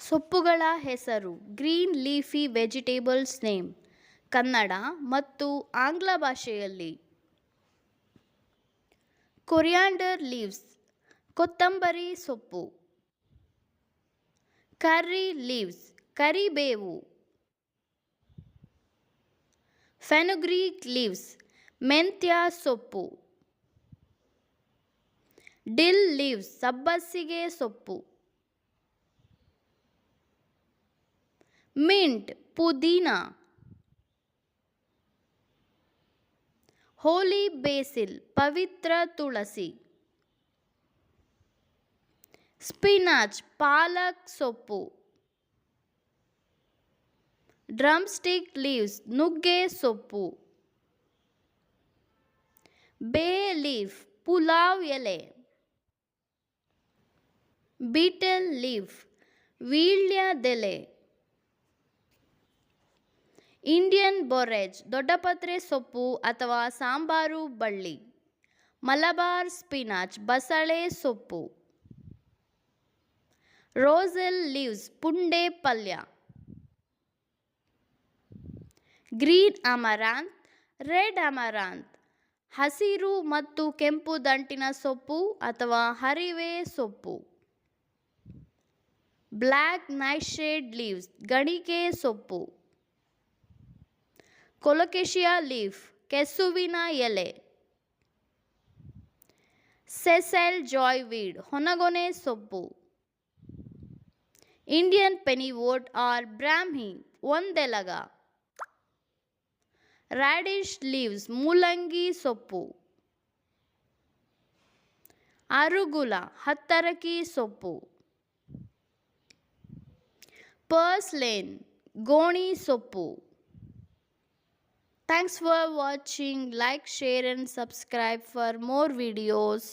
ಸೊಪ್ಪುಗಳ ಹೆಸರು. Green leafy vegetables name. Kannada ಮತ್ತು ಆಂಗ್ಲ ಭಾಷೆಯಲ್ಲಿ. ಕೊರಿಯಾಂಡರ್ ಲೀವ್ಸ್, ಕೊತ್ತಂಬರಿ ಸೊಪ್ಪು. ಕರ್ರಿ ಲೀವ್ಸ್, ಕರಿಬೇವು. ಫೆನುಗ್ರೀಕ್ ಲೀವ್ಸ್, ಮೆಂತ್ಯ ಸೊಪ್ಪು. ಡಿಲ್ ಲೀವ್ಸ್, ಸಬ್ಬಸಿಗೆ ಸೊಪ್ಪು. ಮಿಂಟ್, ಪುದೀನ. ಹೋಲಿ ಬೇಸಿಲ್, ಪವಿತ್ರ ತುಳಸಿ. ಸ್ಪಿನಾಚ್, ಪಾಲಕ್ ಸೊಪ್ಪು. ಡ್ರಮ್ಸ್ಟಿಕ್ ಲೀವ್ಸ್, ನುಗ್ಗೆ ಸೊಪ್ಪು. ಬೇ ಲೀಫ್, ಪುಲಾವ್ ಎಲೆ. ಬೀಟಲ್ ಲೀಫ್, ವೀಳ್ಯದೆಲೆ. ಇಂಡಿಯನ್ ಬೊರೆಜ್, ದೊಡ್ಡಪತ್ರೆ ಸೊಪ್ಪು ಅಥವಾ ಸಾಂಬಾರು ಬಳ್ಳಿ. ಮಲಬಾರ್ ಸ್ಪಿನಾಚ್, ಬಸಳೆ ಸೊಪ್ಪು. ರೋಸೆಲ್ ಲೀವ್ಸ್, ಪುಂಡೆ ಪಲ್ಯ. ಗ್ರೀನ್ ಅಮರಾಂತ್, ರೆಡ್ ಅಮರಾಂತ್, ಹಸಿರು ಮತ್ತು ಕೆಂಪು ದಂಟಿನ ಸೊಪ್ಪು ಅಥವಾ ಹರಿವೆ ಸೊಪ್ಪು. ಬ್ಲ್ಯಾಕ್ ನೈಟ್ಶೇಡ್ ಲೀವ್ಸ್, ಗಣಿಕೆ ಸೊಪ್ಪು. ಕೊಲೊಕೇಶಿಯಾ ಲೀಫ್, ಕೆಸುವಿನ ಎಲೆ. ಸೆಸೆಲ್ ಜಾಯ್ವೀಡ್, ಹೊನಗೊನೆ ಸೊಪ್ಪು. ಇಂಡಿಯನ್ ಪೆನಿವೋಟ್ ಆರ್ ಬ್ರಾಹ್ಮಿ, ಒಂದೆಲಗ. ರಾಡಿಶ್ ಲೀವ್ಸ್, ಮೂಲಂಗಿ ಸೊಪ್ಪು. ಅರುಗುಲ, ಹತ್ತರಕಿ ಸೊಪ್ಪು. ಪರ್ಸ್ಲೇನ್, ಗೋಣಿ ಸೊಪ್ಪು. Thanks for watching. Like, share and subscribe for more videos.